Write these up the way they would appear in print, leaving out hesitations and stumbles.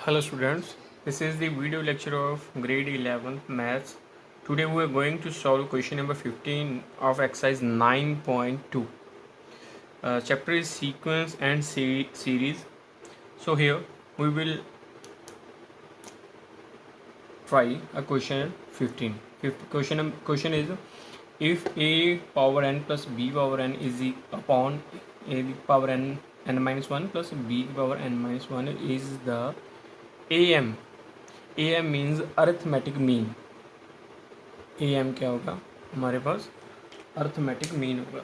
Hello students, this is the video lecture of grade 11 maths. Today we are going to solve question number 15 of exercise 9.2. Chapter is sequence and series. So here we will try a question 15. Question is, if a power n plus b power n is upon a power n minus 1 plus b power n minus 1 is the AM means arithmetic mean. AM क्या होगा हमारे पास, arithmetic mean होगा।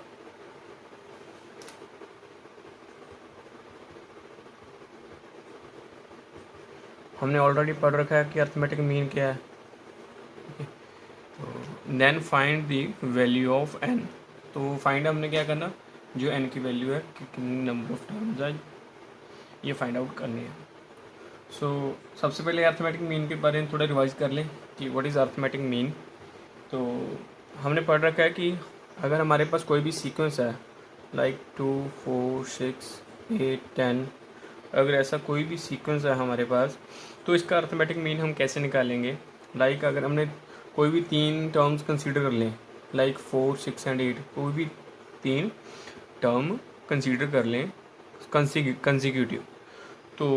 हमने already पढ़ रखा है कि arithmetic mean क्या है। Then find the value of n। तो फाइंड हमने क्या करना, जो n की वैल्यू है, कितनी नंबर ऑफ टर्म्स है, ये फाइंड आउट करनी है। सो सबसे पहले अर्थमेटिक मीन के बारे में थोड़ा रिवाइज कर लें कि व्हाट इज़ अर्थमेटिक मीन। तो हमने पढ़ रखा है कि अगर हमारे पास कोई भी सीक्वेंस है लाइक 2 4 6 8 10, अगर ऐसा कोई भी सीक्वेंस है हमारे पास, तो इसका अर्थमेटिक मीन हम कैसे निकालेंगे। लाइक अगर हमने कोई भी 3 टर्म्स कंसीडर कर लें, लाइक 4 6 एंड 8, कोई भी 3 टर्म कंसीडर कर लें कंसिक्यूटिव, तो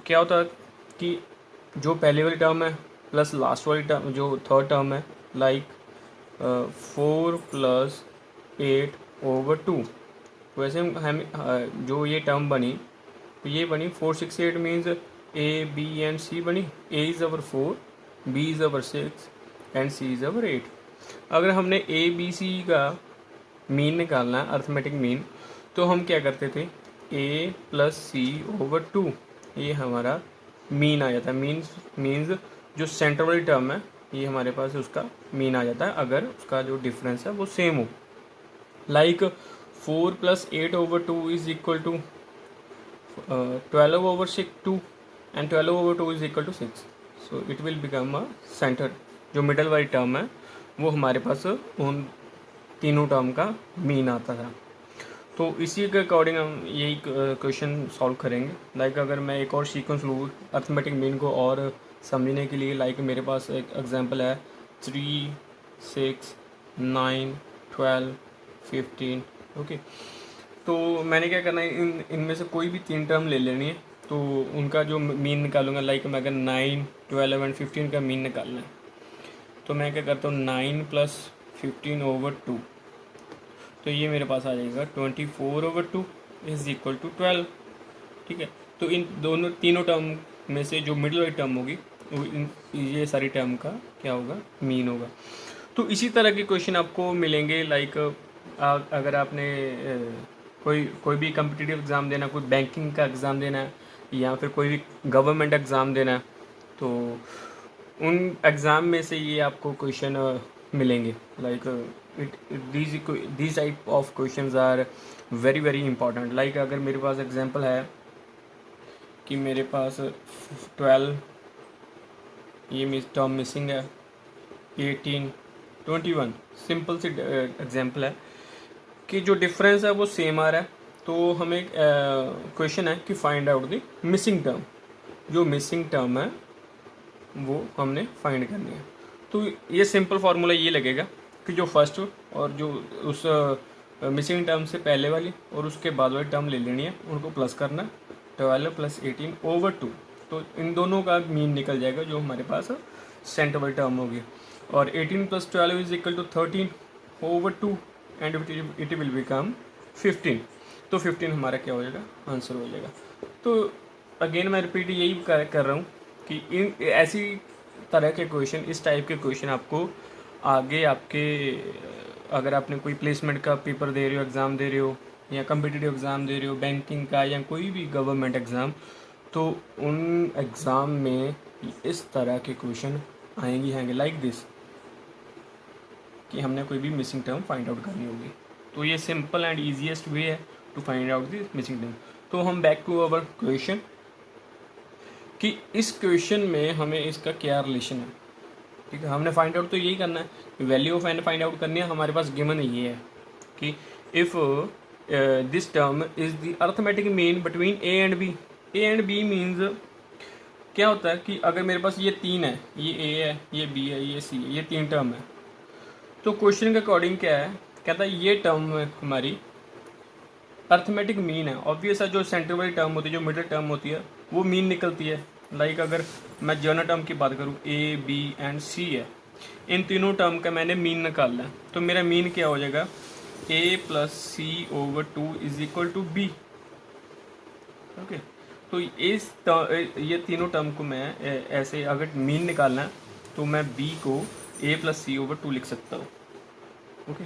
क्या होता है कि जो पहले वाली टर्म है प्लस लास्ट वाली टर्म, जो थर्ड टर्म है, लाइक 4 प्लस 8 ओवर 2, वैसे हम जो ये टर्म बनी, तो ये बनी 4 6 8 means A B and C बनी। A is our 4, B is our 6 and C is our 8। अगर हमने A B C का मीन निकालना है, अर्थमेटिक मीन, तो हम क्या करते थे, A प्लस C ओवर 2, ये हमारा मीन आ जाता है। मीन्स जो सेंटर वाली टर्म है, ये हमारे पास उसका मीन आ जाता है अगर उसका जो डिफरेंस है वो सेम हो। Like 4 plus 8 over 2 is equal to 12 over 2 and 12 over 2 is equal to 6। So it will become a centre. जो मिडल वाली टर्म है वो हमारे पास उन तीनों टर्म का मीन आता था। तो इसी के अकॉर्डिंग हम यही क्वेश्चन सॉल्व करेंगे। लाइक अगर मैं एक और सीक्वेंस लूँ अर्थमेटिक मीन को और समझने के लिए, लाइक मेरे पास एक एग्जांपल है 3 6 9 12 15। ओके, तो मैंने क्या करना है, इनमें से कोई भी 3 टर्म ले लेनी है, तो उनका जो मीन निकालूंगा। लाइक मैं अगर 9 12 एंड 15 का मीन निकालना है, तो मैं क्या करता हूँ 9 प्लस 15 ओवर 2, तो ये मेरे पास आ जाएगा 24 ओवर 2 इज इक्वल टू 12। ठीक है, तो इन तीनों टर्म में से जो मिडिल वाली टर्म होगी ये सारी टर्म का क्या होगा, मीन होगा। तो इसी तरह के क्वेश्चन आपको मिलेंगे। लाइक अगर आपने कोई भी कम्पिटिटिव एग्ज़ाम देना, कोई बैंकिंग का एग्ज़ाम देना है या फिर कोई भी गवर्नमेंट एग्ज़ाम देना है, तो उन एग्ज़ाम में से ये आपको क्वेश्चन मिलेंगे। Like these type of questions are very very important। Like अगर मेरे पास एग्जांपल है कि मेरे पास 12 ये टर्म मिसिंग है, 18 21, सिंपल सी एग्जांपल है कि जो डिफरेंस है वो सेम आ रहा है, तो हमें क्वेश्चन है कि find out the missing term. जो मिसिंग टर्म है वो हमने फाइंड करनी है। तो ये सिंपल फार्मूला ये लगेगा कि जो फर्स्ट और जो उस मिसिंग टर्म से पहले वाली और उसके बाद वाली टर्म ले लेनी है, उनको प्लस करना, 12 प्लस 18 ओवर 2, तो इन दोनों का मीन निकल जाएगा जो हमारे पास सेंटर वाली टर्म होगी। और 18 plus 12 is equal to 13 over 2 and it will become 15। तो 15 हमारा क्या हो जाएगा, आंसर हो जाएगा। तो अगेन मैं रिपीट यही कर रहा हूँ कि इन ऐसी तरह के क्वेश्चन, इस टाइप के क्वेश्चन आपको आगे आपके, अगर आपने कोई प्लेसमेंट का पेपर दे रहे हो, एग्ज़ाम दे रहे हो, या कम्पिटिटिव एग्ज़ाम दे रहे हो, बैंकिंग का या कोई भी गवर्नमेंट एग्ज़ाम, तो उन एग्ज़ाम में इस तरह के क्वेश्चन आएंगे लाइक दिस, कि हमने कोई भी मिसिंग टर्म फाइंड आउट करनी होगी। तो ये सिंपल एंड ईजीएस्ट वे है to find out this missing term. तो हम बैक टू अवर क्वेश्चन कि इस क्वेश्चन में हमें इसका क्या रिलेशन है। ठीक है, हमने फाइंड आउट तो यही करना है, value of n find out करनी है। हमारे पास गिवन ये है कि if this term is the arithmetic mean between A and b. A and b means क्या होता है कि अगर मेरे पास ये तीन है, ये ए है, ये बी है, ये सी है, ये तीन टर्म है, तो क्वेश्चन के अकॉर्डिंग क्या है, कहता है ये टर्म हमारी अर्थमेटिक मीन है। ऑब्वियस है, जो सेंटर वाली टर्म होती है, जो मिडिल टर्म होती है, वो मीन निकलती है। लाइक अगर मैं जर्नल टर्म की बात करूँ, ए बी एंड सी है, इन तीनों टर्म का मैंने मीन निकालना है, तो मेरा मीन क्या हो जाएगा, A plus C over two is equal to B. Okay, तो ये तीनों टर्म को मैं ऐसे अगर मीन निकालना है तो मैं बी को ए प्लस सी ओवर टू लिख सकता हूँ। ओके,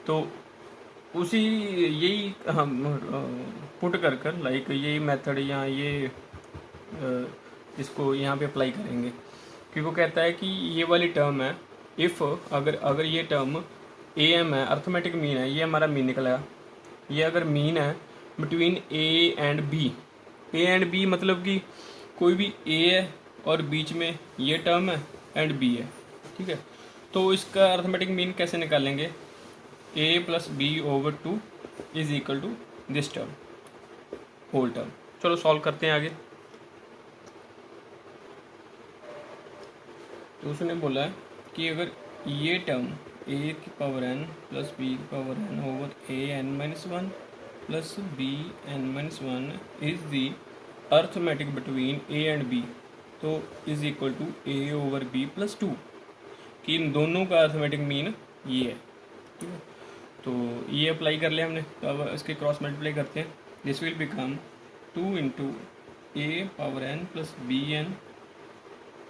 तो उसी यही हम पुट कर लाइक यही मेथड या ये इसको यहाँ पे अप्लाई करेंगे, क्योंकि वो कहता है कि ये वाली टर्म है, इफ़ अगर ये टर्म ए एम है, अर्थमेटिक मीन है, ये हमारा मीन निकला, ये अगर मीन है between A and b, a and b मतलब कि कोई भी ए है और बीच में ये टर्म है एंड बी है, ठीक है। तो इसका अर्थमेटिक मीन कैसे निकालेंगे, A plus B over two is equal to this term whole term. चलो सॉल्व करते हैं आगे। तो उसने बोला है कि अगर ये टर्म ए की पावर एन प्लस बी की power N over A N minus one plus B N minus one is the arithmetic between A and B, तो is equal to A over B plus two, कि इन दोनों का arithmetic mean ये है, ठीक है। तो ये अप्लाई कर लिया हमने, तो अब इसके क्रॉस मल्टीप्लाई करते हैं। This will become two into a power N plus B n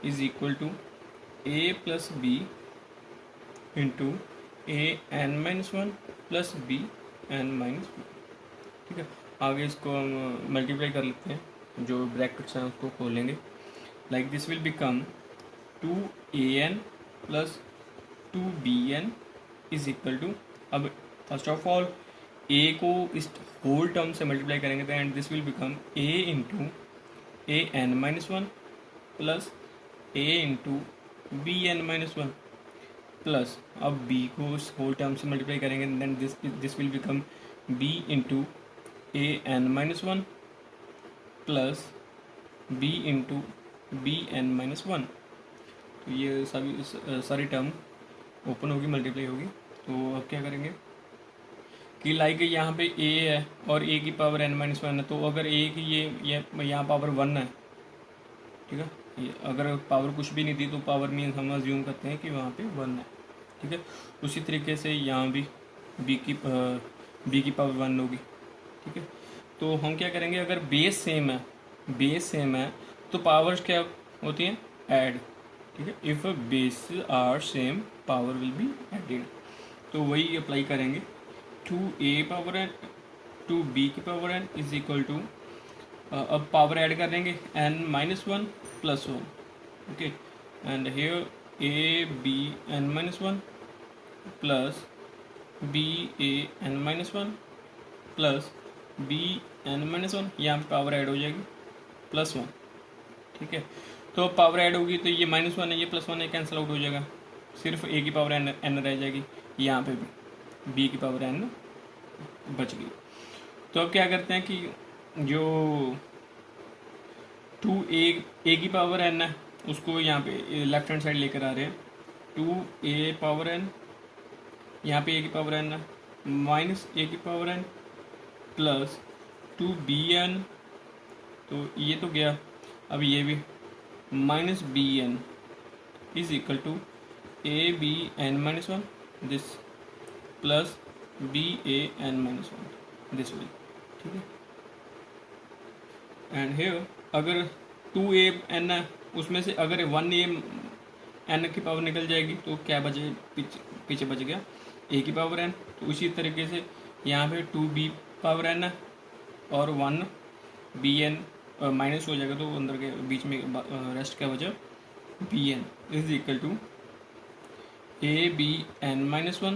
is equal to a plus b into a N minus one plus B N minus one, ठीक है। आगे इसको हम मल्टीप्लाई कर लेते हैं, जो ब्रैकेट्स हैं उसको खोलेंगे। Like this will become two a n plus two B n is equal to, अब फर्स्ट ऑफ ऑल ए को इस होल टर्म से मल्टीप्लाई करेंगे तो and this will become a into a N minus one plus a into b N minus one plus, अब b को इस whole term से मल्टीप्लाई करेंगे then this will become b into a N minus one plus b into b N minus one. तो ये सारी term open होगी, multiply होगी। तो अब क्या करेंगे कि लाइक यहाँ पे ए है और ए की पावर एन माइनस वन है, तो अगर ए की ये यहाँ पावर वन है, ठीक है, ये अगर पावर कुछ भी नहीं थी तो पावर मीन हम अज्यूम करते हैं कि वहाँ पे वन है, ठीक है। उसी तरीके से यहाँ भी बी की पावर वन होगी, ठीक है। तो हम क्या करेंगे, अगर बेस सेम है तो पावर्स क्या होती हैं, ऐड, ठीक है। If base are same power will be added, तो वही अप्लाई करेंगे। Two A power N two B की power N is equal to, अब पावर ऐड कर देंगे N minus one plus one, okay, and here A B N minus one plus B A N minus one plus B N minus one, यहाँ पर power add हो जाएगी plus one, ठीक है। तो पावर ऐड होगी तो ये माइनस वन है, ये प्लस वन है, कैंसिल आउट हो जाएगा, सिर्फ ए की पावर एन रह जाएगी, यहाँ पे भी बी की पावर एन बच गई। तो अब क्या करते हैं कि जो टू ए की पावर एन है उसको यहाँ पे लेफ्ट हैंड साइड लेकर आ रहे हैं, टू ए पावर एन, यहाँ पे ए की पावर एन है माइनस ए की power N plus two B n, तो ये तो गया, अब ये भी minus b n is equal to A B N minus one this plus B A N minus one this will, ठीक है। एंड हियर अगर टू ए एन है उसमें से अगर वन ए एन की पावर निकल जाएगी तो क्या बचे, पीछे बच गया ए की पावर एन। तो उसी तरीके से यहाँ पे टू बी पावर एन है और वन बी एन माइनस हो जाएगा, तो अंदर के बीच में रेस्ट क्या बचा, b n is equal to A B N minus one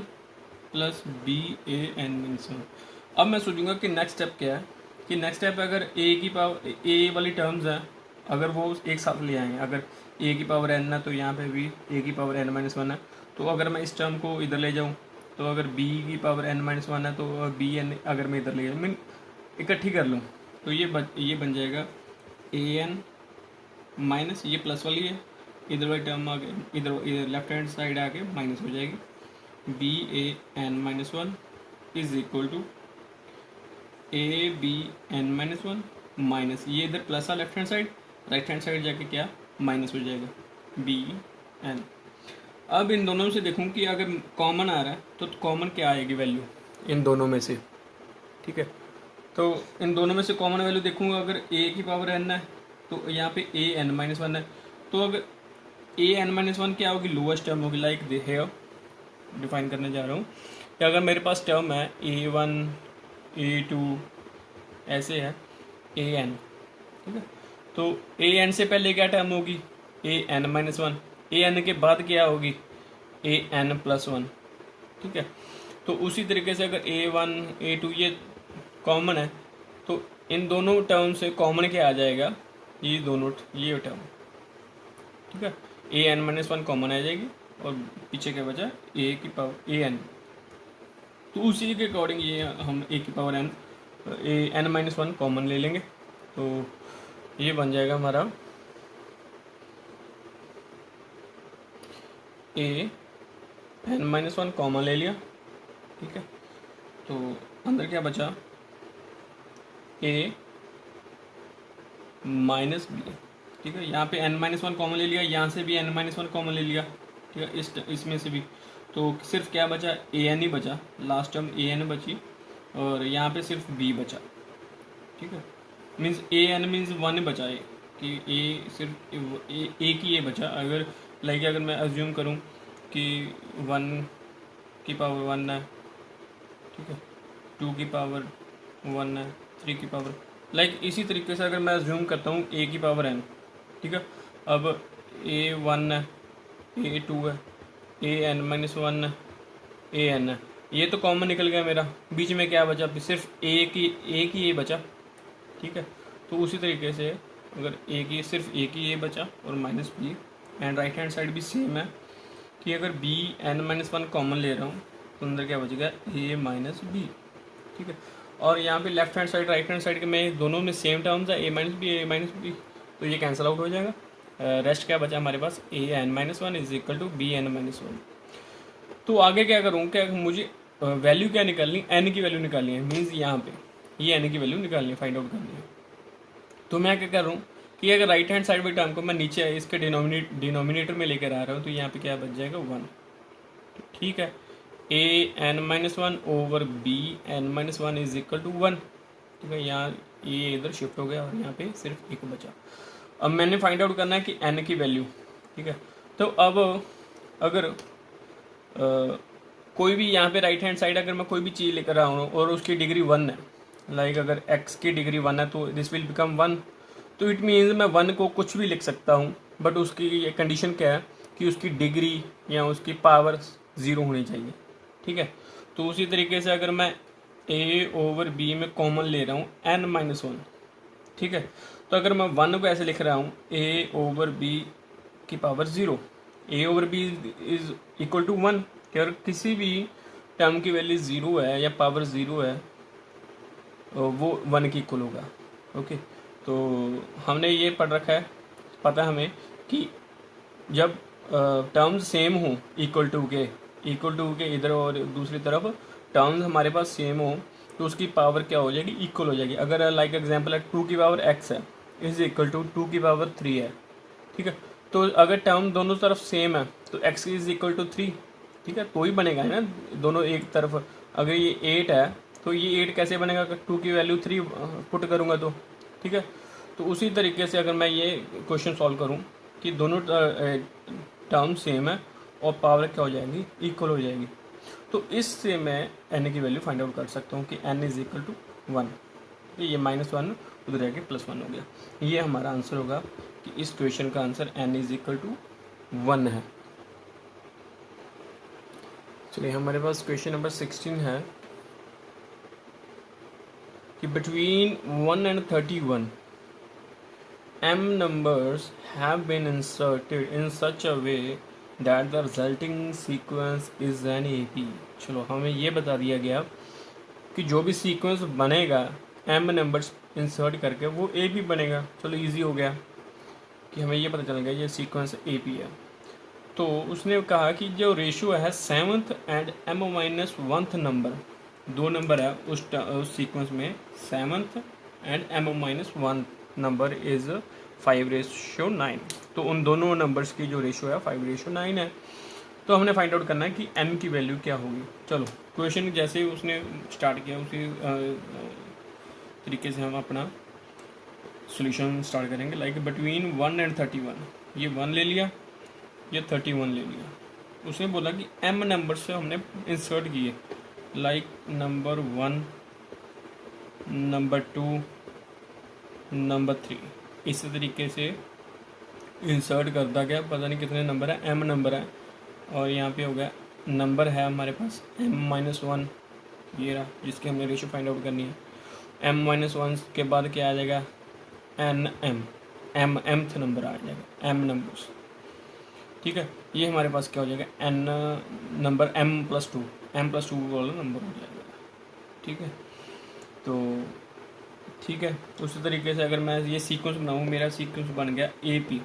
plus B A N minus one. अब मैं सोचूंगा कि नेक्स्ट स्टेप क्या है, कि नेक्स्ट स्टेप अगर ए की पावर ए वाली टर्म्स हैं अगर वो एक साथ ले आएंगे, अगर ए की पावर एन है तो यहाँ पे भी ए की पावर एन माइनस वन है, तो अगर मैं इस टर्म को इधर ले जाऊँ तो अगर बी की पावर एन माइनस वन है तो बी एन अगर मैं इधर ले जाऊँ मीन इकट्ठी कर लूँ तो ये बन जाएगा ए एन माइनस ये प्लस वाली है, इधर वाली टर्म आ गया, इधर लेफ्ट हैंड साइड आके माइनस हो जाएगी। B A N minus one is equal to A B N minus one minus ये इधर प्लस आ left hand side, right hand side जाके क्या माइनस हो जाएगा बी एन। अब इन दोनों में से देखूँ कि अगर कॉमन आ रहा है तो कॉमन क्या आएगी वैल्यू इन दोनों में से, ठीक है। तो इन दोनों में से कॉमन वैल्यू देखूंगा, अगर ए की पावर एन है तो यहाँ पे ए एन माइनस वन है, तो अगर ए एन माइनस वन क्या होगी, लोएस्ट टर्म होगी, लाइक दे है डिफाइन करने जा रहा हूँ कि अगर मेरे पास टर्म है ए वन ए टू ऐसे है ए एन, ठीक है। तो ए एन से पहले क्या टर्म होगी A N minus one, a N के बाद क्या होगी ए एन प्लस वन, ठीक है। तो उसी तरीके से अगर ए वन ए टू ये कॉमन है तो इन दोनों टर्म से कॉमन क्या आ जाएगा, ये दोनों ये टर्म, ठीक है। A N minus one common आ जाएगी और पीछे क्या बचा ए की पावर ए एन, तो उसी के अकॉर्डिंग ये हम ए की power n a N minus one common ले लेंगे, तो ये बन जाएगा हमारा a N minus one common ले लिया, ठीक है। तो अंदर क्या बचा ए माइनस बी, ठीक है। यहाँ पे एन माइनस वन कॉमन ले लिया, यहाँ से भी एन माइनस वन कॉमन ले लिया, ठीक है। इसमें से भी तो सिर्फ क्या बचा ए एन ही बचा, लास्ट टर्म ए एन बची और यहाँ पे सिर्फ बी बचा, ठीक है। Means A N means one बचा है कि ए सिर्फ ए की ए बचा। अगर लाइक अगर मैं अज्यूम करूँ कि वन की पावर वन है, ठीक है, टू की पावर वन है, थ्री की पावर लाइक इसी तरीके से अगर मैं अज्यूम करता हूँ ए की पावर एन, ठीक है। अब ए वन है, ए टू है, ए एन माइनस वन है, ए एन है, ये तो कॉमन निकल गया मेरा, बीच में क्या बचा सिर्फ ए की ए बचा, ठीक है। तो उसी तरीके से अगर ए की सिर्फ ए की ए बचा और minus b and right hand side भी सेम है कि अगर b N minus one common ले रहा हूँ तो अंदर क्या बचेगा ए माइनस बी, ठीक है। और यहाँ पे left hand side right hand side के में दोनों में सेम टर्म्स है ए माइनस बी, तो ये कैंसिल आउट हो जाएगा। रेस्ट क्या बचा हमारे पास A N minus one is equal to B N minus one. तो आगे क्या करूँ, क्या मुझे वैल्यू क्या निकालनी, एन की वैल्यू निकालनी है, मीन्स यहाँ पे ये एन की वैल्यू निकालनी है, फाइंड आउट करनी है। तो मैं क्या कर रहा हूँ कि अगर राइट हैंड साइड वाली टर्म को मैं नीचे इसके डिनोमिनेटर में लेकर आ रहा हूँ तो यहाँ पे क्या बच जाएगा वन, ठीक है। A N minus one over B N minus one is equal to one, ठीक है। यहाँ ये इधर शिफ्ट हो गया और यहाँ पे सिर्फ एक बचा। अब मैंने फाइंड आउट करना है कि एन की वैल्यू, ठीक है। तो अब अगर कोई भी यहाँ पे राइट हैंड साइड अगर मैं कोई भी चीज़ लेकर आ रहा हूँ और उसकी डिग्री वन है, लाइक अगर x की डिग्री वन है तो दिस विल बिकम वन, तो इट मीन्स मैं वन को कुछ भी लिख सकता हूँ, बट उसकी ये कंडीशन क्या है कि उसकी डिग्री या उसकी पावर ज़ीरो होनी चाहिए, ठीक है। तो उसी तरीके से अगर मैं a ओवर b में कॉमन ले रहा हूँ n माइनस वन, ठीक है, तो अगर मैं वन को ऐसे लिख रहा हूँ a ओवर b की power zero, a over b is equal to one, अगर किसी भी टर्म की वैल्यू ज़ीरो है या पावर ज़ीरो है वो वन की इक्वल होगा, ओके। तो हमने ये पढ़ रखा है, पता है हमें कि जब टर्म्स सेम हो इक्वल टू के इधर और दूसरी तरफ टर्म्स हमारे पास सेम हो तो उसकी पावर क्या हो जाएगी, इक्वल हो जाएगी। अगर लाइक एग्जांपल है टू की पावर एक्स है इज इक्वल टू टू की पावर थ्री है, ठीक है। तो अगर टर्म दोनों तरफ सेम है तो x is equal to three, ठीक है, तो ही बनेगा है ना दोनों एक तरफ। अगर ये एट है तो ये एट कैसे बनेगा, अगर टू की वैल्यू थ्री पुट करूँगा तो, ठीक है। तो उसी तरीके से अगर मैं ये क्वेश्चन सॉल्व करूँ कि दोनों टर्म सेम है और पावर क्या हो जाएगी, इक्वल हो जाएगी, तो इससे मैं एन की वैल्यू फाइंड आउट कर सकता हूँ कि n is equal to one, ये माइनस वन उधर जाके प्लस वन हो गया। ये हमारा आंसर होगा कि इस क्वेश्चन का answer n is equal to one है। चलिए हमारे पास क्वेश्चन नंबर 16 है कि between 1 and 31 m numbers have been inserted in such a way that the resulting sequence is an AP। चलो हमें ये बता दिया गया कि जो भी सीक्वेंस बनेगा m नंबर्स इंसर्ट करके वो AP बनेगा। चलो इजी हो गया कि हमें ये पता चल गया ये सीक्वेंस ए पी है। तो उसने कहा कि जो रेशियो है 7th एंड m-1th नंबर, दो नंबर है उस सीक्वेंस में, 7th and m-1 number is 5:9। तो उन दोनों नंबर्स की जो रेशियो है 5:9 है। तो हमने फाइंड आउट करना है कि m की वैल्यू क्या होगी। चलो क्वेश्चन जैसे ही उसने स्टार्ट किया उसी तरीके से हम अपना सॉल्यूशन स्टार्ट करेंगे। लाइक बिटवीन 1 एंड 31, ये 1 ले लिया, ये 31 ले लिया। उसने बोला कि m नंबर से हमने इंसर्ट किए, लाइक नंबर 1, नंबर 2, नंबर 3, इस तरीके से इंसर्ट करता गया। पता नहीं कितने नंबर है, m नंबर है, और यहाँ पे हो गया नंबर है हमारे पास m-1, ये रहा जिसकी हमने रेशियो फाइंड आउट करनी है। m-1 के बाद क्या आ जाएगा, m mth नंबर आ जाएगा, m नंबर्स, ठीक है। ये हमारे पास क्या हो जाएगा, n नंबर m+2 वाला नंबर हो जाएगा, ठीक है। तो ठीक है, उसी तरीके से अगर मैं ये सीक्वेंस बनाऊँ, मेरा सीक्वेंस बन गया ए पी।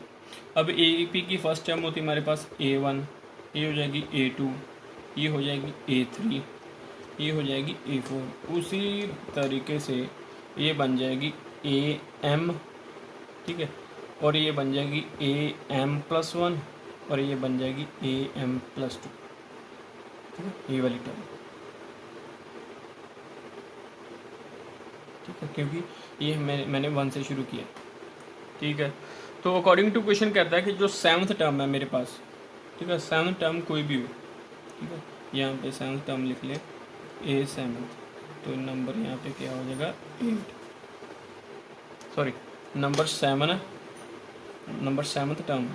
अब ए पी की फर्स्ट टर्म होती है हमारे पास A1, ये हो जाएगी A2, ये हो जाएगी A3, ये हो जाएगी A4। उसी तरीके से ये बन जाएगी AM, ठीक है, और ये बन जाएगी AM+1, और ये बन जाएगी AM+2, ठीक है, ये वाली टर्म, ठीक है, क्योंकि ये मैंने 1 से शुरू किया, ठीक है। तो अकॉर्डिंग टू क्वेश्चन कहता है कि जो 7th टर्म है मेरे पास, ठीक है, 7th टर्म कोई भी हो, ठीक है, यहाँ पे 7th टर्म लिख ले A7, तो नंबर यहाँ पे क्या हो जाएगा 8, सॉरी नंबर 7 है, number 7th term,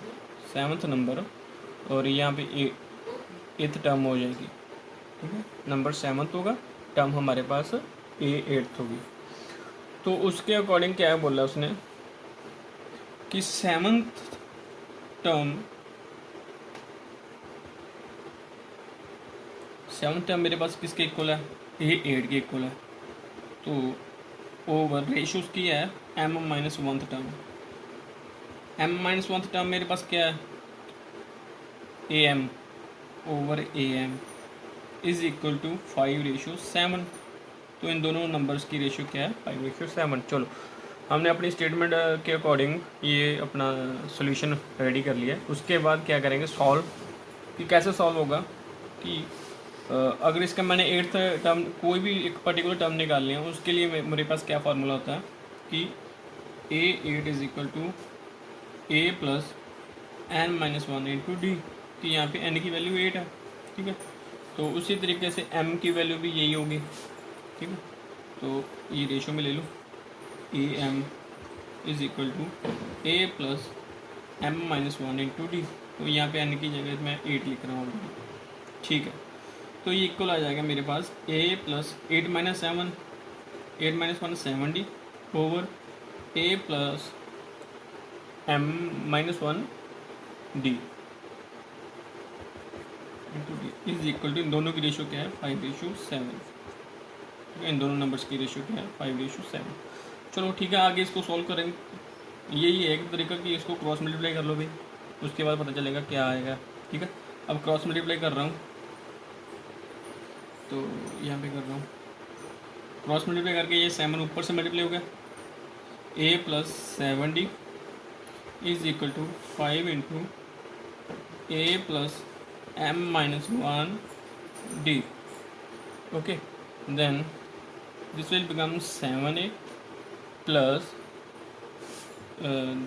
7th number, और यहाँ पे 8th टर्म हो जाएगी, ठीक है। नंबर 7th होगा, टर्म हमारे पास A8 होगी। तो उसके अकॉर्डिंग क्या बोला उसने कि 7th टर्म मेरे पास किसके इक्वल है, A8 के इक्वल है। तो ओवर रेशियो उसकी है m-1th टर्म, m-1th टर्म मेरे पास क्या है, AM over AM is equal to 5:7। तो इन दोनों नंबर्स की रेशियो क्या है, 5:7। चलो हमने अपनी स्टेटमेंट के अकॉर्डिंग ये अपना सॉल्यूशन रेडी कर लिया। उसके बाद क्या करेंगे, सॉल्व, कि कैसे सॉल्व होगा कि अगर इसका मैंने 8th टर्म कोई भी एक पर्टिकुलर टर्म निकाल लिया, उसके लिए मेरे पास क्या फार्मूला होता है कि A8 is equal to A+n-1 into d, कि यहाँ पे n की वैल्यू 8 है, ठीक है। तो उसी तरीके से m की वैल्यू भी यही होगी, ठीक है। तो ये रेशियो में ले लो, AM is equal to A+m-1 into d. तो यहाँ पे n की जगह मैं 8 लिख रहा हूँ, ठीक है। तो ये इक्वल आ जाएगा मेरे पास A+8-7, 8-1 7D ओवर A+m-1 D into D is equal to, इन दोनों की रेशियो क्या है, 5:7। इन दोनों नंबर्स की रेशियो क्या है, 5:7। चलो ठीक है, आगे इसको सॉल्व करेंगे। यही है एक तरीका कि इसको क्रॉस मल्टीप्लाई कर लो भाई, उसके बाद पता चलेगा क्या आएगा, ठीक है। अब क्रॉस मल्टीप्लाई कर रहा हूँ, तो यहाँ पे कर रहा हूँ क्रॉस मल्टीप्लाई करके, ये 7 ऊपर से मल्टीप्लाई हो गया, A+7D is equal to 5 into A+m-1 D, okay, then this will become 7A plus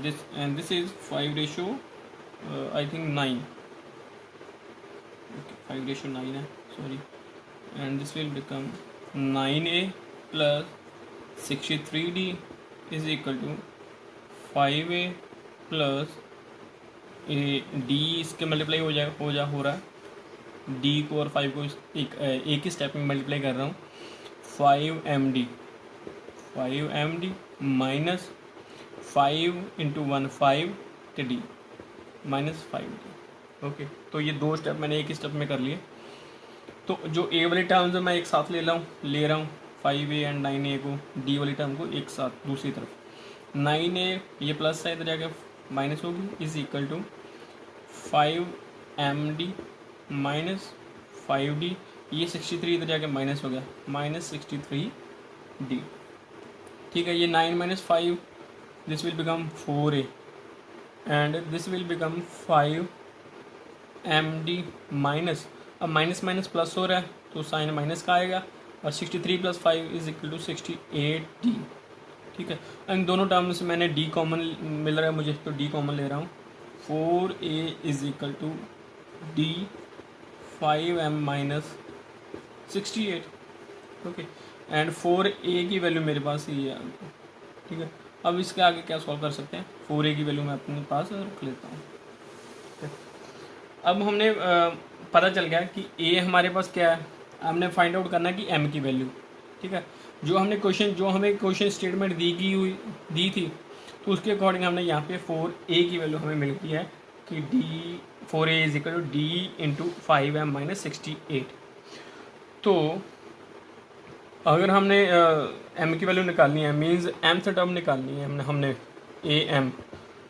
this, and this is 5:9, I think 9, okay, 5:9 है, sorry, and this will become 9A plus 63D is equal to 5A plus D, इसके multiply हो रहा है, D को और 5 को एक ही step में मल्टीप्लाई कर रहा हूँ, 5MD माइनस 5 इंटू 1 5 तो D माइनस 5D, ओके। तो ये दो स्टेप मैंने एक ही स्टेप में कर लिए। तो जो A वाली टर्म्स मैं एक साथ ले रहा हूँ 5A एंड 9A को, D वाली टर्म को एक साथ दूसरी तरफ, 9A ये प्लस है, इधर जाके माइनस होगी is equal to 5md minus 5d, ये 63 इधर जाके माइनस हो गया, माइनस 63d। ठीक है, ये 9 minus 5, this will become 4a and this will become 5md minus, अब माइनस माइनस प्लस हो रहा है तो साइन माइनस का आएगा, और 63 plus 5 is equal to 68d। ठीक है, इन दोनों टर्म से मैंने d कॉमन मिल रहा है मुझे, तो d कॉमन ले रहा हूँ। 4a is equal to d 5m minus 68। Okay, and 4a की वैल्यू मेरे पास ये है। ठीक है, अब इसके आगे क्या सॉल्व कर सकते हैं, 4a की वैल्यू मैं अपने पास रख लेता हूँ। अब हमने पता चल गया कि a हमारे पास क्या है, हमने फाइंड आउट करना है कि m की वैल्यू। ठीक है, जो हमें क्वेश्चन स्टेटमेंट दी थी, तो उसके अकॉर्डिंग हमने यहाँ पे 4a की वैल्यू हमें मिल गई है कि d 4a is equal to d into 5m minus 68। तो अगर हमने m की वैल्यू निकालनी है, मीन्स mth टर्म निकालनी है हमने am,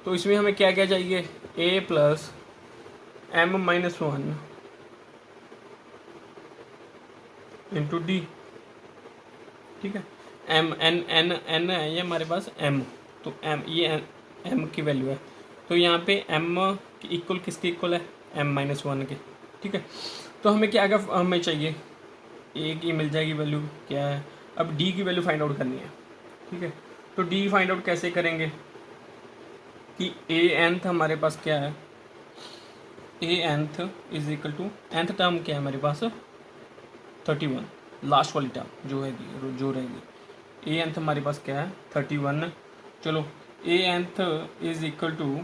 तो इसमें हमें क्या क्या चाहिए, a plus m minus 1 into d. ठीक है, m n है ये हमारे पास m, तो m ये m की वैल्यू है, तो यहाँ पे m इक्वल किसके इक्वल है, m माइनस 1 के। ठीक है, तो हमें क्या क्या हमें चाहिए, a की मिल जाएगी वैल्यू, क्या है, अब d की वैल्यू फाइंड आउट करनी है। ठीक है, तो d फाइंड आउट कैसे करेंगे कि a nth हमारे पास क्या है, a nth is equal to nth term क्या है हमारे पास 31, लास्ट वाली टर्म जो रहेगी, a nth हमारे पास क्या है 31। चलो a nth is equal to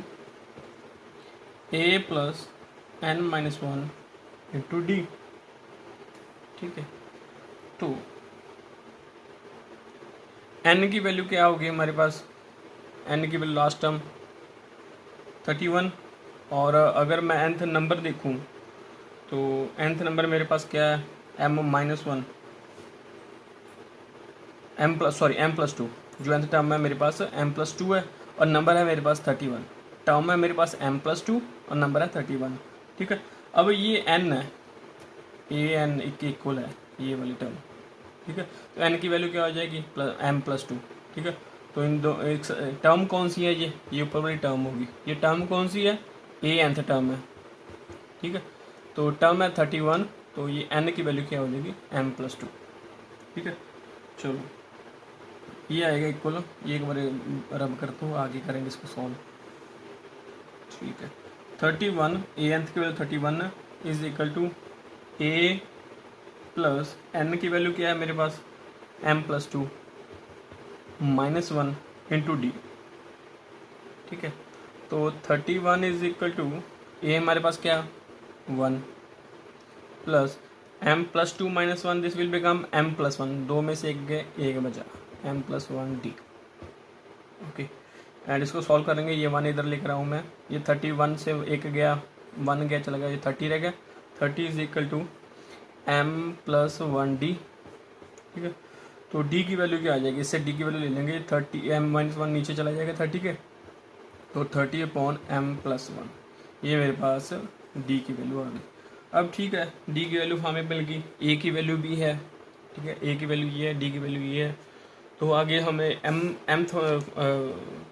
a plus n minus 1 into d. ठीक है, तो n की वैल्यू क्या होगी हमारे पास, n की वैल्यू लास्ट टर्म 31, और अगर मैं nth नंबर देखूं तो nth नंबर मेरे पास क्या है, m माइनस 1 m प्लस 2, जो nth टर्म है मेरे पास m प्लस 2 है, और नंबर है मेरे पास 31, टर्म है मेरे पास m प्लस 2 और नंबर है 31। ठीक है, अब ये n है, a n के इक्वल है ये वाली टर्म। ठीक है, तो n की वैल्यू क्या हो जाएगी, m प्लस 2। ठीक है, तो इन दो एक टर्म कौन सी है, ये ऊपर वाली टर्म होगी, ये टर्म कौन सी है, a nth टर्म है। ठीक है, तो टर्म है 31, तो ये n की वैल्यू क्या हो जाएगी, m प्लस 2। ठीक है, चलो ये आएगा इक्वल, ये एक बार रब करता हूँ, आगे करेंगे इसको सॉल्व। ठीक है, 31 a nth की value 31 is equal to a plus n की वैल्यू क्या है मेरे पास m plus 2 minus 1 into d. ठीक है, तो 31 इज इक्वल टू a हमारे पास क्या 1 plus m plus 2 minus 1, this will become m plus 1, दो में से एक गए, एक बचा, m plus 1 D. Okay, and इसको सॉल्व करेंगे, ये 1 इधर लिख रहा हूँ मैं, ये 31 से एक गया 1 गया चला गया, ये 30 रह गया, 30 is equal to m plus 1 d. ठीक है, तो d की वैल्यू क्या आ जाएगी, इससे d की वैल्यू ले लेंगे, 30 m माइनस 1 नीचे चला जाएगा 30 के, तो 30 अपॉन m प्लस 1, ये मेरे पास d की वैल्यू आ गई। अब ठीक है, d की वैल्यू हमें मिल गई, a की वैल्यू भी है। ठीक है, a की वैल्यू ये है, d की वैल्यू ये है, तो आगे हमें m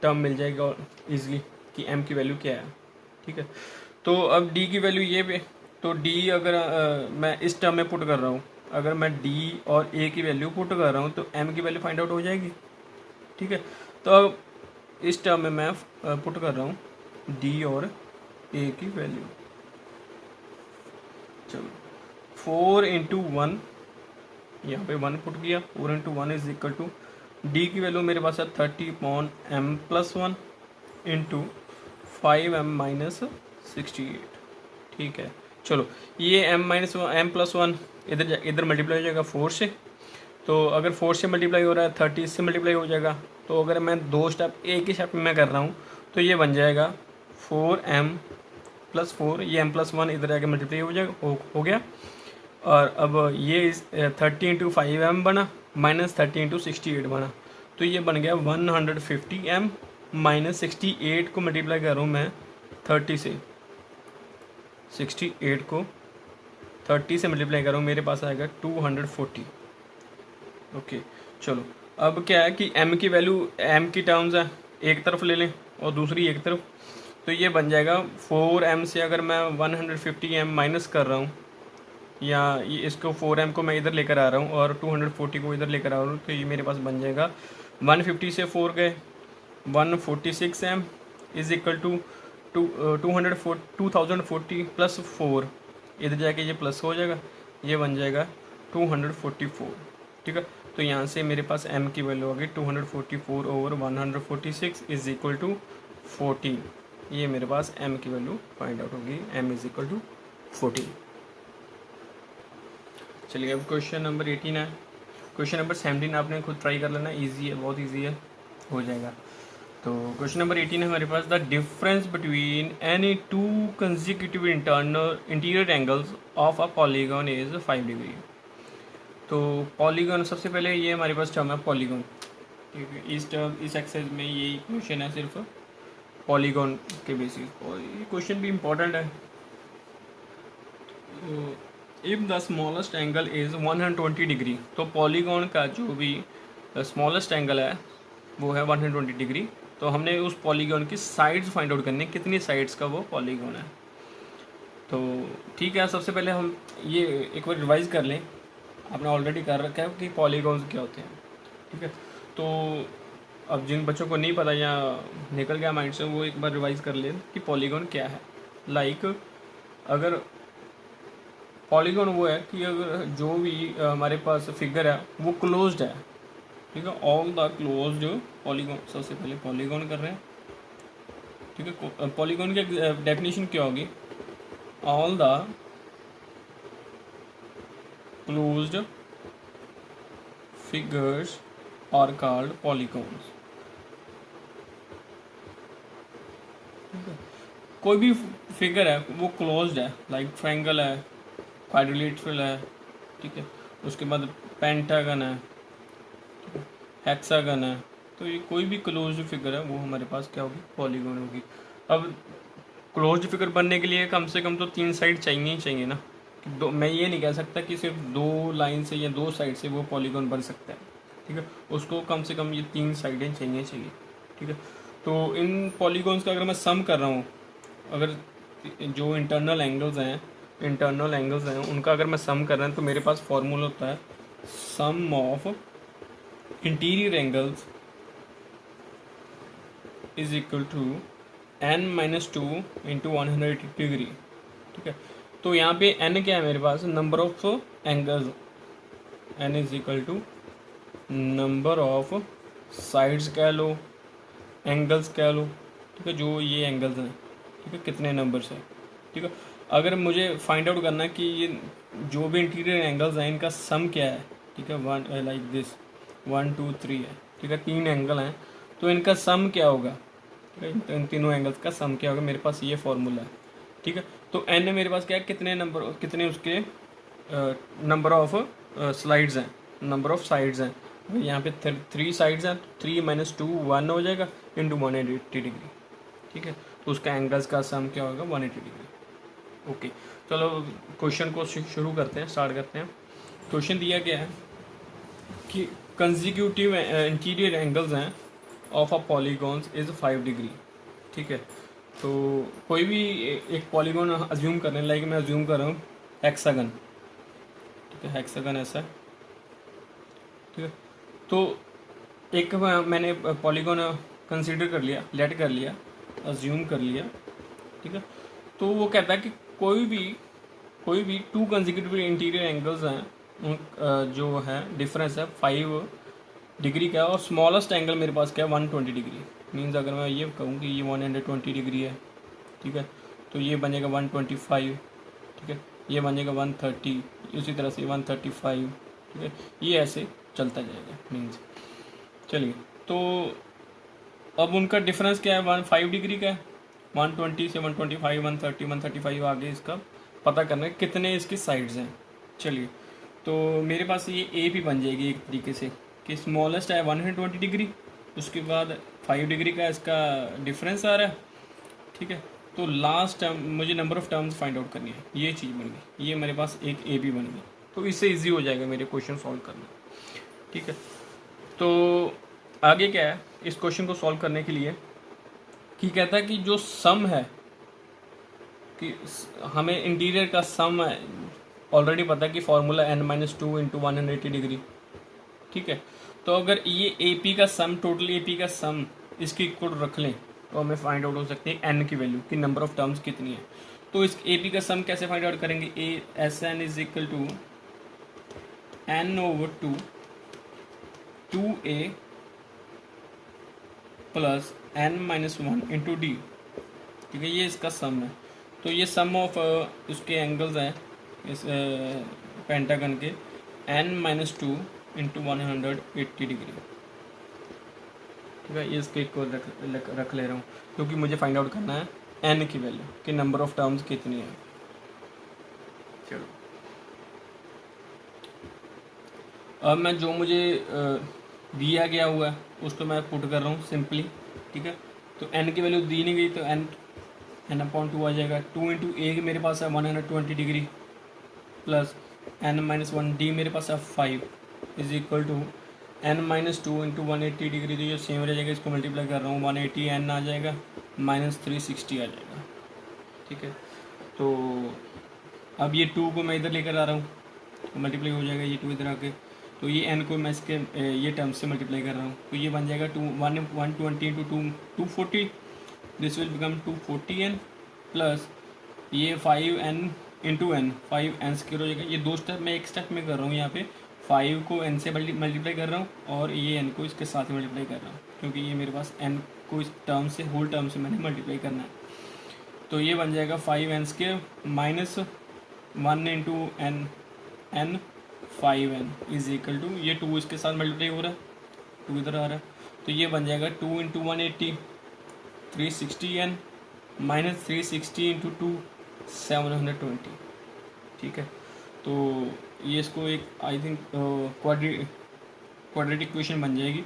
टर्म मिल जाएगा ईजिली कि m की वैल्यू क्या है। ठीक है, तो अब d की वैल्यू ये पे, तो d अगर मैं इस टर्म में पुट कर रहा हूँ, अगर मैं d और a की वैल्यू पुट कर रहा हूँ तो m की वैल्यू फाइंड आउट हो जाएगी। ठीक है, तो अब इस टर्म में मैं पुट कर रहा हूँ d और a की वैल्यू। चलो 4 इंटू 1, यहाँ पे 1 पुट किया, 4 into 1 is equal to d की वैल्यू मेरे पास है 30 upon m plus 1 into 5m minus 68। ठीक है, चलो ये m माइनस m प्लस 1 इधर मल्टीप्लाई हो जाएगा 4 से, तो अगर 4 से मल्टीप्लाई हो रहा है 30 इससे मल्टीप्लाई हो जाएगा, तो अगर मैं दो स्टेप एक ही स्टेप में मैं कर रहा हूँ तो ये बन जाएगा 4m प्लस 4, ये m प्लस 1 इधर आके मल्टीप्लाई हो जाएगा, हो गया, और अब ये 30 इंटू 5m बना माइनस 30 इंटू 68 बना, तो ये बन गया 150m -68 को मल्टीप्लाई कर रहा हूँ मैं 30 से, 68 को 30 से मल्टीप्लाई कर रहा हूँ, मेरे पास आएगा 240। ओके चलो, अब क्या है कि m की वैल्यू m की टर्म्स है, एक तरफ ले लें और दूसरी एक तरफ, तो ये बन जाएगा 4m से अगर मैं 150m माइनस कर रहा हूँ, या ये इसको 4m को मैं इधर लेकर आ रहा हूँ और 240 को इधर लेकर आ रहा हूँ, तो ये मेरे पास बन जाएगा 150 से 4 गए 146m is equal to 2040 plus 4, इधर जाके ये प्लस हो जाएगा, ये बन जाएगा 244। ठीक है, तो यहाँ से मेरे पास m की वैल्यू होगी 244 ओवर 146 इज इक्वल टू 14। ये मेरे पास m की वैल्यू फाइंड आउट होगी, m इज इक्वल टू 14। चलिए अब क्वेश्चन नंबर 18 है। क्वेश्चन नंबर 17 आपने खुद ट्राई कर लेना, इजी है, बहुत इजी है, हो जाएगा। तो क्वेश्चन नंबर 18 है हमारे पास, the difference between any two consecutive interior angles of a polygon is 5 degree. तो पॉलीगॉन, सबसे पहले ये हमारे पास टर्म है पॉलीगॉन, क्योंकि इस एक्सरसाइज में यही क्वेश्चन है सिर्फ पॉलीगॉन के बेसिस, और ये क्वेश्चन भी इम्पोर्टेंट है। If the smallest angle is 120 degree, तो पॉलीगॉन का जो भी स्मॉलेस्ट एंगल है वो है 120 डिग्री। तो हमने उस पॉलीगॉन की साइड्स फाइंड आउट करनी है, कितनी साइड्स का वो पॉलीगॉन है। तो ठीक है, सबसे पहले हम ये एक बार रिवाइज कर लें, आपने ऑलरेडी कर रखा है कि पॉलीगॉन्स क्या होते हैं। ठीक है, तो अब जिन बच्चों को नहीं पता या निकल गया माइंड से, वो एक बार रिवाइज कर लें कि पॉलीगॉन क्या है। लाइक अगर पॉलीगॉन वो है कि अगर जो भी हमारे पास फिगर है वो क्लोज्ड है, ठीक है, ऑल द क्लोज्ड पॉलीगॉन, सबसे पहले पॉलीगॉन कर रहे हैं। ठीक है, पॉलीगॉन की डेफिनेशन क्या होगी, all the closed figures are called polygons. कोई भी फिगर है वो क्लोज्ड है, लाइक ट्रायंगल है, क्वाड्रिलेटरल है, ठीक है, उसके बाद पेंटागन है, हेक्सागन है, तो ये कोई भी क्लोज्ड फिगर है वो हमारे पास क्या होगी, पॉलीगॉन होगी। अब क्लोज्ड फिगर बनने के लिए कम से कम तो 3 साइड चाहिए ही चाहिए ना, दो, मैं ये नहीं कह सकता कि सिर्फ 2 लाइन से या 2 साइड से वो पॉलीगॉन बन सकता है। ठीक है, उसको कम से कम ये 3 साइडें चाहिए। ठीक है, तो इन पॉलीगॉन्स का अगर मैं सम कर रहा हूँ, अगर जो इंटरनल एंगल्स हैं उनका अगर मैं सम कर रहा हूँ, तो मेरे पास फॉर्मूला होता है sum of interior angles is equal to n-2 into 180 degree. ठीक है, तो यहाँ पे n क्या है मेरे पास, number of angles, n is equal to number of sides कह लो, एंगल्स कह लो। ठीक है, जो ये एंगल्स हैं, ठीक है, कितने नंबर्स हैं। ठीक है, अगर मुझे फाइंड आउट करना है कि ये जो भी इंटीरियर एंगल्स हैं इनका सम क्या है, ठीक है, वन लाइक दिस 1 2 3 है, ठीक है, 3 एंगल हैं, तो इनका सम क्या होगा, ठीक है, तो इन तीनों एंगल्स का सम क्या होगा, मेरे पास ये फॉर्मूला है। ठीक है, तो n मेरे पास क्या है, कितने उसके नंबर ऑफ स्लाइड्स हैं, नंबर ऑफ साइड्स हैं, यहाँ पे 3 साइड्स हैं, 3 - 2 1 हो जाएगा इंटू 180 डिग्री। ठीक है, तो उसका एंगल्स का सम क्या होगा, 180 डिग्री। ओके, चलो क्वेश्चन को शुरू करते हैं, स्टार्ट करते हैं। क्वेश्चन दिया गया है कि कंसेक्यूटिव इंटीरियर एंगल्स हैं of a polygons is 5 degree. ठीक है, तो कोई भी एक पॉलीगॉन अज्यूम करने, लाइक मैं अज्यूम कर रहा हूँ हेक्सागन। ठीक है, हेक्सागन ऐसा है। ठीक है, तो एक मैंने पॉलीगॉन कंसीडर कर लिया, लेट कर लिया, अज्यूम कर लिया। ठीक है, तो वो कहता है कि कोई भी 2 कंसेक्यूटिव इंटीरियर एंगल्स हैं, जो है डिफरेंस है 5 डिग्री का, और स्मॉलेस्ट एंगल मेरे पास क्या है, 120 डिग्री। मीन्स अगर मैं ये कहूँ कि ये 120 डिग्री है, ठीक है, तो ये बनेगा 125। ठीक है, ये बनेगा 130, इसी तरह से 135। ठीक है, ये ऐसे चलता जाएगा मीन्स। चलिए, तो अब उनका डिफरेंस क्या है, 5 डिग्री का है, 120 से 125, 130, 135 आगे इसका पता करना है कितने इसकी साइड्स हैं। चलिए, तो मेरे पास ये ए भी बन जाएगी एक तरीके से कि स्मॉलेस्ट है 120 डिग्री उसके बाद 5 डिग्री का इसका डिफरेंस आ रहा है, ठीक है। तो लास्ट टर्म मुझे number of terms find out करनी है, ये चीज़ बन गई, ये मेरे पास एक ए बी बन गई। तो इससे इजी हो जाएगा मेरे क्वेश्चन सॉल्व करना, ठीक है। तो आगे क्या है इस क्वेश्चन को सॉल्व करने के लिए कि कहता है कि जो सम है कि हमें इंटीरियर का सम ऑलरेडी पता है कि फॉर्मूला n-2 इंटू 180 डिग्री, ठीक है। तो अगर ये ए पी का सम, टोटल ए पी का सम इसकी इक्वल रख लें तो हमें फाइंड आउट हो सकती है एन की वैल्यू कि नंबर ऑफ टर्म्स कितनी है। तो इस ए पी का सम कैसे फाइंड आउट करेंगे, a s n is equal to n over two a plus n minus one into d, ठीक है। ये इसका सम है। तो ये सम ऑफ उसके एंगल्स हैं इस पेंटागन के n-2 इंटू 180 डिग्री, ठीक है। ये इसके को रख ले रहा हूँ क्योंकि मुझे फाइंड आउट करना है n की वैल्यू कि नंबर ऑफ टर्म्स कितनी है। चलो अब मैं जो मुझे दिया गया हुआ है उसको मैं पुट कर रहा हूँ सिंपली, ठीक है। तो n की वैल्यू दी नहीं गई तो n/2 आ जाएगा। 2 इंटू ए मेरे पास है 120 डिग्री प्लस n-1 डी मेरे पास है 5 is equal to n-2 into 180 degree, तो ये सेम रह जाएगा। इसको मल्टीप्लाई कर रहा हूँ 180 n आ जाएगा माइनस 360 आ जाएगा, ठीक है। तो अब ये 2 को मैं इधर लेकर आ रहा हूँ तो मल्टीप्लाई हो जाएगा ये 2 इधर आके। तो ये n को मैं इसके ये टर्म से मल्टीप्लाई कर रहा हूँ तो ये बन जाएगा 120 into 240, this will become 240n plus ये 5n into N 5n square हो जाएगा। ये दो स्टेप मैं एक स्टेप में कर रहा हूँ, यहाँ पे 5 को n से मल्टीप्लाई कर रहा हूँ और ये n को इसके साथ ही मल्टीप्लाई कर रहा हूँ क्योंकि ये मेरे पास n को इस टर्म से होल टर्म से मैंने मल्टीप्लाई करना है। तो ये बन जाएगा 5n square minus 1 into n 5n is equal to ये 2 इसके साथ मल्टीप्लाई हो रहा है, 2 इधर आ रहा है। तो ये बन जाएगा 2 इंटू 180 360n माइनस 360 इंटू 2 720, ठीक है। तो ये इसको एक आई थिंक क्वाड्रेटिक इक्वेशन बन जाएगी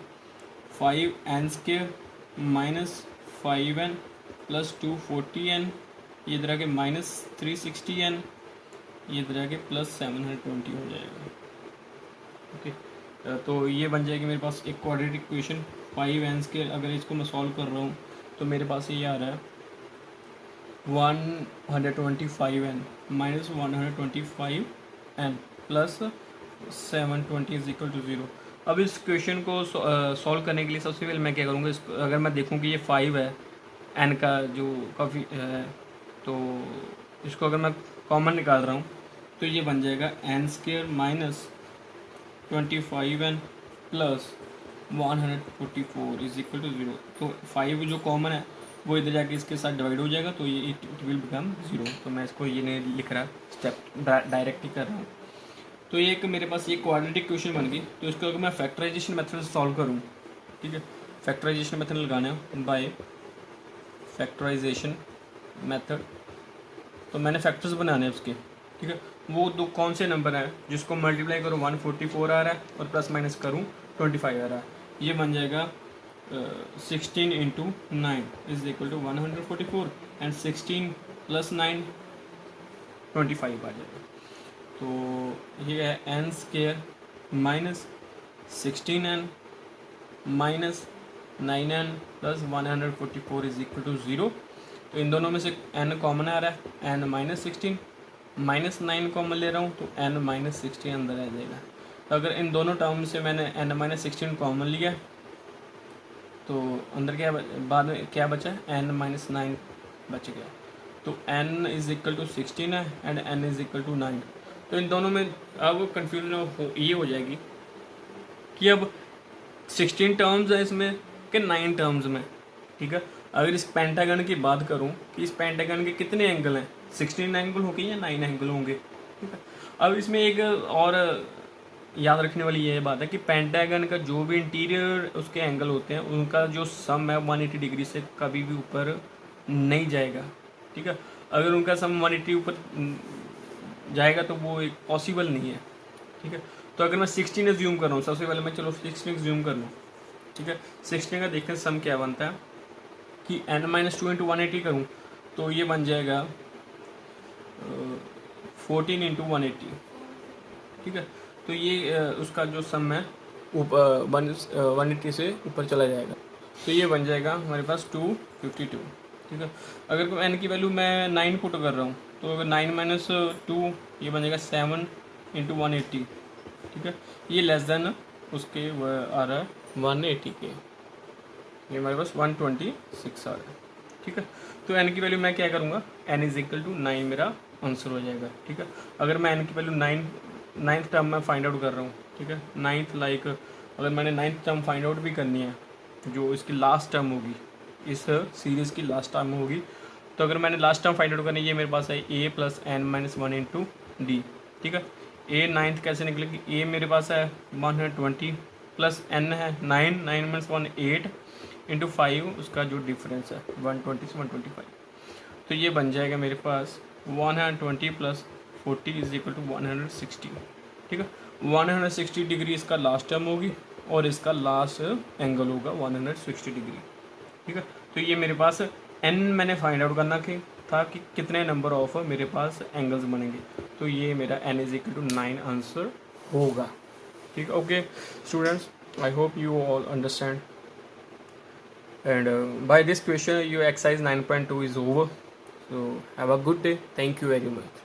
5n square minus 5n plus 240n, ये इधर आके माइनस 360n, ये इधर आके प्लस 720 हो जाएगा, ओके। तो ये बन जाएगी मेरे पास एक क्वाड्रेटिक इक्वेशन 5n स्क्वायर। अगर इसको मैं सॉल्व कर रहा हूँ तो मेरे पास ये आ रहा है 125n minus 125n plus 720 is equal to 0। अब इस क्वेश्चन को सॉल्व करने के लिए सबसे पहले मैं क्या करूँगा, अगर मैं देखूँ कि ये 5 है n का जो काफ़ी है तो इसको अगर मैं कॉमन निकाल रहा हूँ तो ये बन जाएगा n square minus 25n plus 144 is equal to 0। तो 5 जो कॉमन है वो इधर जाके इसके साथ डिवाइड हो जाएगा तो ये इट विल बिकम 0। तो मैं इसको ये नहीं लिख रहा, स्टेप डायरेक्ट ही कर रहा हूँ। तो ये एक मेरे पास ये क्वाड्रेटिक क्वेश्चन बन गई। तो इसको अगर मैं फैक्टराइजेशन मेथड से सॉल्व करूँ, ठीक है, फैक्टराइजेशन मेथड लगाना है बाय फैक्टराइजेशन मेथड। तो मैंने फैक्टर्स बनाने हैं उसके, ठीक है। वो दो कौन से नंबर हैं जिसको मल्टीप्लाई करूँ 144 आ रहा है और प्लस माइनस करूँ 25 आ रहा है। ये बन जाएगा 16 into 9 is equal to 144 and 16 plus 9 25 आ जाएगा। तो ये है n square minus 16n minus 9n plus 144 is equal to 0। तो इन दोनों में से n कॉमन आ रहा है, n माइनस 16 माइनस 9 कॉमन ले रहा हूँ तो n माइनस 16 अंदर आ जाएगा। तो अगर इन दोनों टर्म से मैंने n माइनस 16 कॉमन लिया तो अंदर क्या बाद में क्या बचा, n माइनस 9 बच गया। तो n इज इक्वल टू 16 है and n is equal to 9। तो इन दोनों में अब कन्फ्यूजन ये हो जाएगी कि अब 16 टर्म्स है इसमें कि 9 टर्म्स में, ठीक है। अगर इस पेंटागन की बात करूं कि इस पेंटागन के कितने एंगल हैं, 16 एंगल होंगे या 9 एंगल होंगे, ठीक है। अब इसमें एक और याद रखने वाली ये बात है कि पेंटागन का जो भी इंटीरियर उसके एंगल होते हैं उनका जो सम है 180 डिग्री से कभी भी ऊपर नहीं जाएगा, ठीक है। अगर उनका सम 180 ऊपर जाएगा तो वो एक पॉसिबल नहीं है, ठीक है। तो अगर मैं 16 एज्यूम कर रहा हूँ, सबसे पहले मैं चलो 16 एज्यूम कर लूँ ठीक है। 16 का देखते हैं सम क्या बनता है कि n-2 इंटू 180 करूँ तो ये बन जाएगा 14 इंटू 180। ठीक है, तो ये उसका जो सम है ऊपर 180 से ऊपर चला जाएगा, तो ये बन जाएगा हमारे पास 252। ठीक है, अगर n की वैल्यू मैं 9 पुट कर रहा हूँ तो अगर 9 माइनस 2 ये बन जाएगा 7 इंटू 180। ठीक है, ये लेस देन उसके आ रहा है 180 के, ये हमारे पास 126 आ रहा है। ठीक है, तो n की वैल्यू मैं क्या करूँगा, n इज इक्वल टू 9 मेरा आंसर हो जाएगा। ठीक है, अगर मैं n की वैल्यू 9th टर्म में फाइंड आउट कर रहा हूँ, ठीक है, 9th लाइक अगर मैंने 9th टर्म फाइंड आउट भी करनी है जो इसकी लास्ट टर्म होगी, इस सीरीज़ की लास्ट टर्म होगी, तो अगर मैंने लास्ट टर्म फाइंड आउट करनी है, ये मेरे पास है a plus n-1 into d. ठीक है, a 9th कैसे निकलेगी, a मेरे पास है 120 प्लस n है 9 माइनस 1 8 इंटू 5 उसका जो डिफरेंस है 120 से 125, तो ये बन जाएगा मेरे पास 120 प्लस 40 इज इक्वल टू 160। ठीक है, 160 डिग्री इसका लास्ट टर्म होगी और इसका लास्ट एंगल होगा 160 डिग्री। ठीक है, तो ये मेरे पास n मैंने फाइंड आउट करना था कि कितने नंबर ऑफ मेरे पास एंगल्स बनेंगे, तो ये मेरा n is equal to 9 answer होगा। ठीक है, okay students, I hope you all understand and by this question your exercise 9.2 is over, so have a good day, thank you very much।